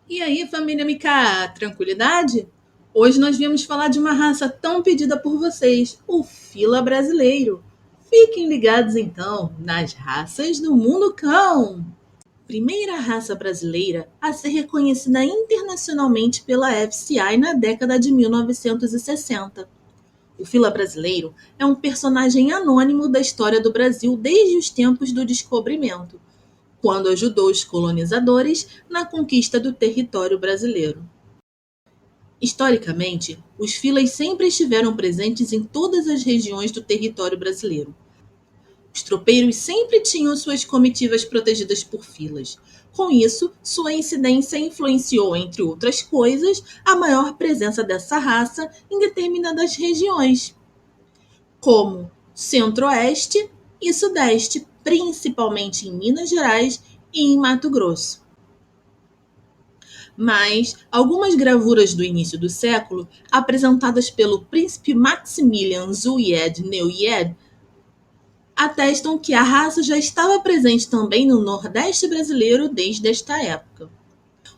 E aí, família MK, tranquilidade? Hoje nós viemos falar de uma raça tão pedida por vocês, o fila brasileiro. Fiquem ligados então nas raças do mundo cão. Primeira raça brasileira a ser reconhecida internacionalmente pela FCI na década de 1960. O fila brasileiro é um personagem anônimo da história do Brasil desde os tempos do descobrimento, quando ajudou os colonizadores na conquista do território brasileiro. Historicamente, os filas sempre estiveram presentes em todas as regiões do território brasileiro. Os tropeiros sempre tinham suas comitivas protegidas por filas. Com isso, sua incidência influenciou, entre outras coisas, a maior presença dessa raça em determinadas regiões, como Centro-Oeste e Sudeste, principalmente em Minas Gerais e em Mato Grosso. Mas algumas gravuras do início do século, apresentadas pelo príncipe Maximilian Zuyed Neuyed, atestam que a raça já estava presente também no Nordeste brasileiro desde esta época.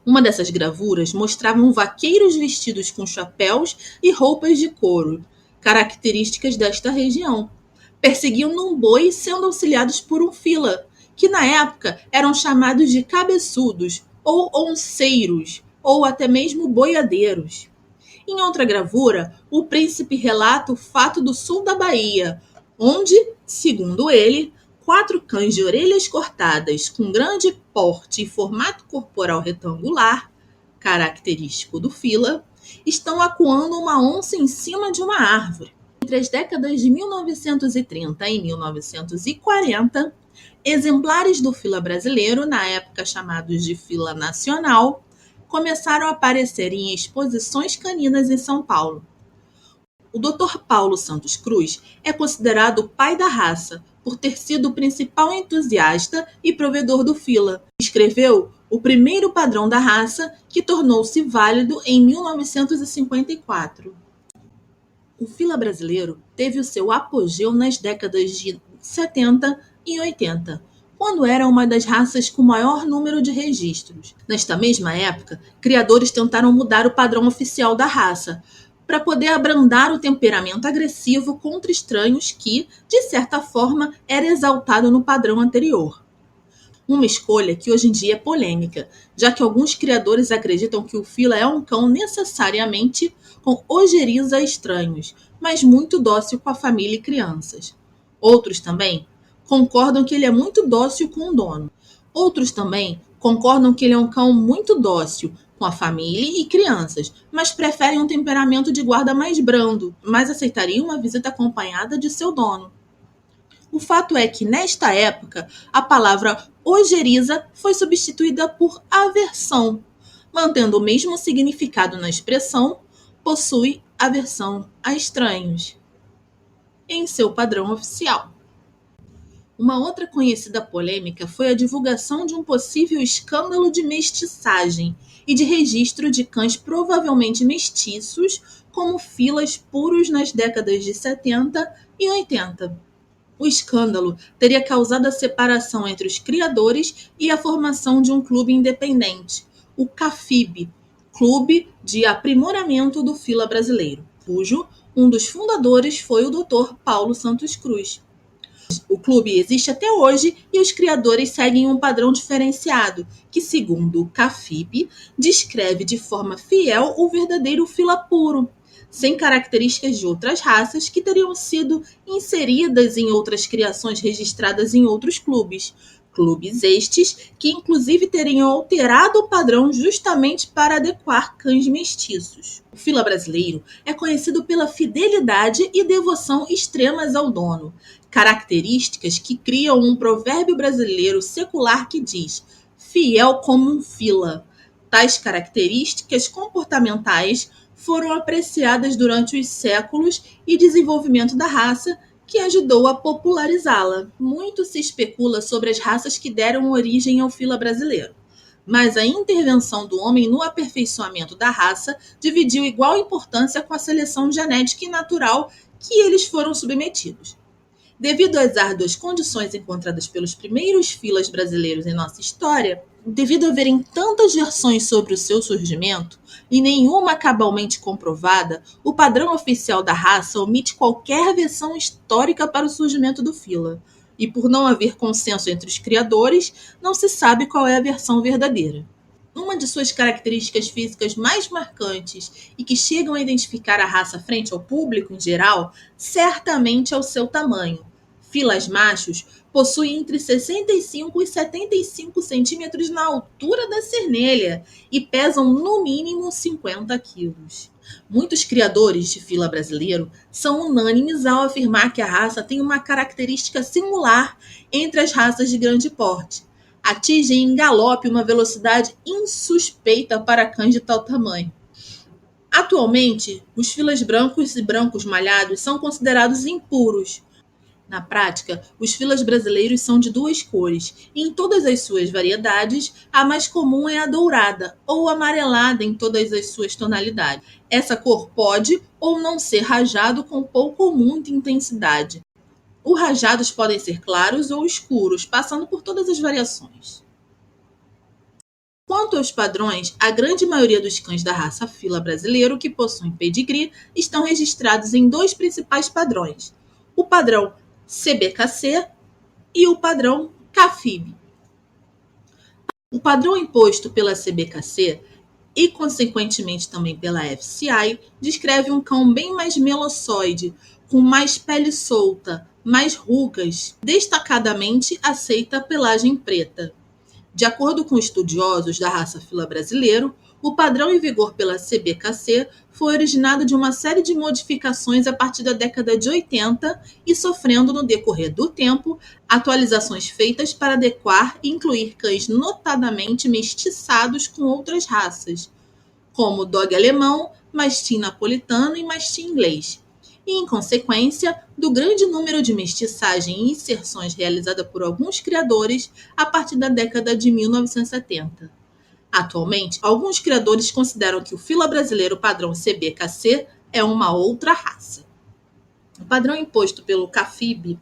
Uma dessas gravuras mostrava vaqueiros vestidos com chapéus e roupas de couro, características desta região. Perseguiam um boi sendo auxiliados por um fila, que na época eram chamados de cabeçudos ou onceiros, ou até mesmo boiadeiros. Em outra gravura, o príncipe relata o fato do sul da Bahia, onde, segundo ele, 4 cães de orelhas cortadas com grande porte e formato corporal retangular, característico do fila, estão acuando uma onça em cima de uma árvore. Entre as décadas de 1930 e 1940, exemplares do fila brasileiro, na época chamados de fila nacional, começaram a aparecer em exposições caninas em São Paulo. O Dr. Paulo Santos Cruz é considerado o pai da raça, por ter sido o principal entusiasta e provedor do fila. Escreveu o primeiro padrão da raça, que tornou-se válido em 1954. O fila brasileiro teve o seu apogeu nas décadas de 70 e 80, quando era uma das raças com maior número de registros. Nesta mesma época, criadores tentaram mudar o padrão oficial da raça, para poder abrandar o temperamento agressivo contra estranhos que, de certa forma, era exaltado no padrão anterior. Uma escolha que hoje em dia é polêmica, já que alguns criadores acreditam que o fila é um cão necessariamente com ojeriza a estranhos, mas muito dócil com a família e crianças. Outros também concordam que ele é muito dócil com o dono. Outros também concordam que ele é um cão muito dócil com a família e crianças, mas preferem um temperamento de guarda mais brando, mas aceitariam uma visita acompanhada de seu dono. O fato é que, nesta época, a palavra ojeriza foi substituída por aversão, mantendo o mesmo significado na expressão, possui aversão a estranhos, em seu padrão oficial. Uma outra conhecida polêmica foi a divulgação de um possível escândalo de mestiçagem e de registro de cães provavelmente mestiços como filas puros nas décadas de 70 e 80. O escândalo teria causado a separação entre os criadores e a formação de um clube independente, o CAFIB, Clube de Aprimoramento do Fila Brasileiro, cujo um dos fundadores foi o Dr. Paulo Santos Cruz. O clube existe até hoje e os criadores seguem um padrão diferenciado, que, segundo o CAFIB, descreve de forma fiel o verdadeiro fila puro, sem características de outras raças que teriam sido inseridas em outras criações registradas em outros clubes. Clubes estes que inclusive teriam alterado o padrão justamente para adequar cães mestiços. O fila brasileiro é conhecido pela fidelidade e devoção extremas ao dono, características que criam um provérbio brasileiro secular que diz: fiel como um fila. Tais características comportamentais foram apreciadas durante os séculos e desenvolvimento da raça, que ajudou a popularizá-la. Muito se especula sobre as raças que deram origem ao fila brasileiro, mas a intervenção do homem no aperfeiçoamento da raça dividiu igual importância com a seleção genética e natural que eles foram submetidos. Devido às árduas condições encontradas pelos primeiros filas brasileiros em nossa história, devido a haverem tantas versões sobre o seu surgimento e nenhuma cabalmente comprovada, o padrão oficial da raça omite qualquer versão histórica para o surgimento do fila. E por não haver consenso entre os criadores, não se sabe qual é a versão verdadeira. Uma de suas características físicas mais marcantes e que chegam a identificar a raça frente ao público em geral, certamente é o seu tamanho. Filas machos possuem entre 65 e 75 centímetros na altura da cernelha e pesam no mínimo 50 quilos. Muitos criadores de fila brasileiro são unânimes ao afirmar que a raça tem uma característica singular entre as raças de grande porte: atingem em galope uma velocidade insuspeita para cães de tal tamanho. Atualmente, os filas brancos e brancos malhados são considerados impuros. Na prática, os filas brasileiros são de duas cores, e em todas as suas variedades, a mais comum é a dourada, ou amarelada em todas as suas tonalidades. Essa cor pode ou não ser rajado com pouca ou muita intensidade. Os rajados podem ser claros ou escuros, passando por todas as variações. Quanto aos padrões, a grande maioria dos cães da raça fila brasileiro que possuem pedigree estão registrados em dois principais padrões: o padrão CBKC e o padrão CAFIB. O padrão imposto pela CBKC e, consequentemente, também pela FCI, descreve um cão bem mais melossóide, com mais pele solta, mais rugas, destacadamente aceita a pelagem preta. De acordo com estudiosos da raça fila brasileiro, o padrão em vigor pela CBKC foi originado de uma série de modificações a partir da década de 80 e sofrendo, no decorrer do tempo, atualizações feitas para adequar e incluir cães notadamente mestiçados com outras raças, como Dog alemão, Mastim napolitano e Mastim inglês, e, em consequência, do grande número de mestiçagem e inserções realizada por alguns criadores a partir da década de 1970. Atualmente, alguns criadores consideram que o fila brasileiro padrão CBKC é uma outra raça. O padrão imposto pelo CAFIB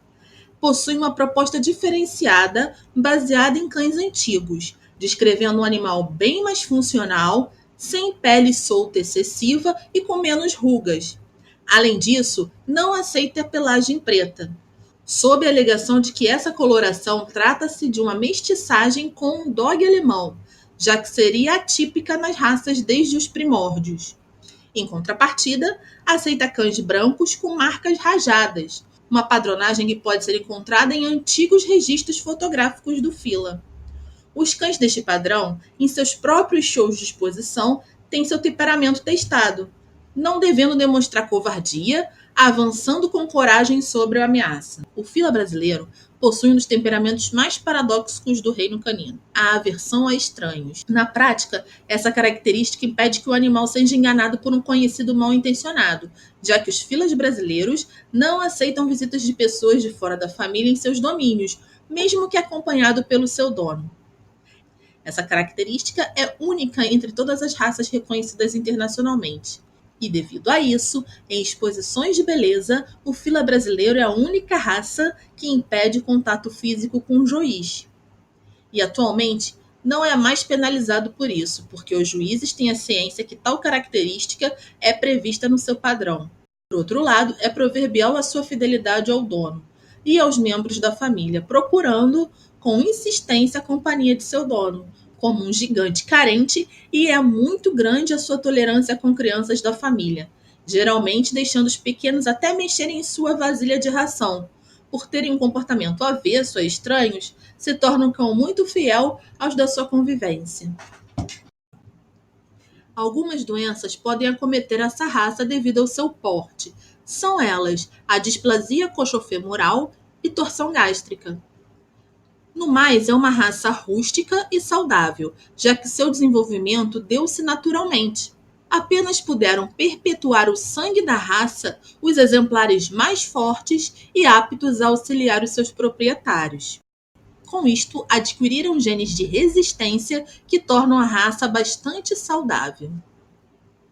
possui uma proposta diferenciada baseada em cães antigos, descrevendo um animal bem mais funcional, sem pele solta excessiva e com menos rugas. Além disso, não aceita a pelagem preta, sob a alegação de que essa coloração trata-se de uma mestiçagem com um dog alemão, já que seria atípica nas raças desde os primórdios. Em contrapartida, aceita cães brancos com marcas rajadas, uma padronagem que pode ser encontrada em antigos registros fotográficos do fila. Os cães deste padrão, em seus próprios shows de exposição, têm seu temperamento testado, não devendo demonstrar covardia, avançando com coragem sobre a ameaça. O fila brasileiro possui um dos temperamentos mais paradoxos do reino canino: a aversão a estranhos. Na prática, essa característica impede que o animal seja enganado por um conhecido mal intencionado, já que os filas brasileiros não aceitam visitas de pessoas de fora da família em seus domínios, mesmo que acompanhado pelo seu dono. Essa característica é única entre todas as raças reconhecidas internacionalmente. E, devido a isso, em exposições de beleza, o fila brasileiro é a única raça que impede contato físico com o juiz. E, atualmente, não é mais penalizado por isso, porque os juízes têm a ciência que tal característica é prevista no seu padrão. Por outro lado, é proverbial a sua fidelidade ao dono e aos membros da família, procurando, com insistência, a companhia de seu dono, como um gigante carente, e é muito grande a sua tolerância com crianças da família, geralmente deixando os pequenos até mexerem em sua vasilha de ração. Por terem um comportamento avesso a estranhos, se torna um cão muito fiel aos da sua convivência. Algumas doenças podem acometer essa raça devido ao seu porte. São elas a displasia coxofemoral e torção gástrica. No mais, é uma raça rústica e saudável, já que seu desenvolvimento deu-se naturalmente. Apenas puderam perpetuar o sangue da raça os exemplares mais fortes e aptos a auxiliar os seus proprietários. Com isto, adquiriram genes de resistência que tornam a raça bastante saudável.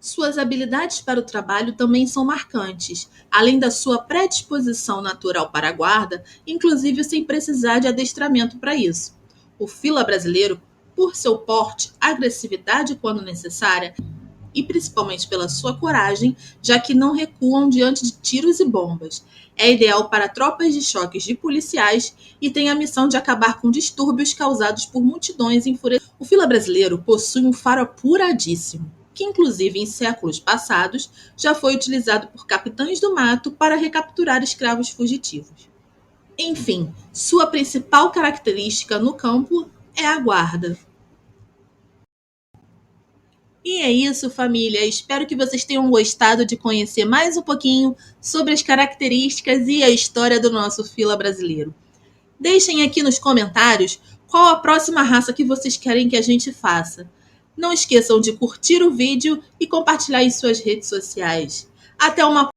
Suas habilidades para o trabalho também são marcantes, além da sua predisposição natural para a guarda, inclusive sem precisar de adestramento para isso. O fila brasileiro, por seu porte, agressividade quando necessária, e principalmente pela sua coragem, já que não recuam diante de tiros e bombas. É ideal para tropas de choques de policiais e tem a missão de acabar com distúrbios causados por multidões enfurecidas. O fila brasileiro possui um faro apuradíssimo, que inclusive em séculos passados já foi utilizado por capitães do mato para recapturar escravos fugitivos. Enfim, sua principal característica no campo é a guarda. E é isso, família. Espero que vocês tenham gostado de conhecer mais um pouquinho sobre as características e a história do nosso fila brasileiro. Deixem aqui nos comentários qual a próxima raça que vocês querem que a gente faça. Não esqueçam de curtir o vídeo e compartilhar em suas redes sociais. Até uma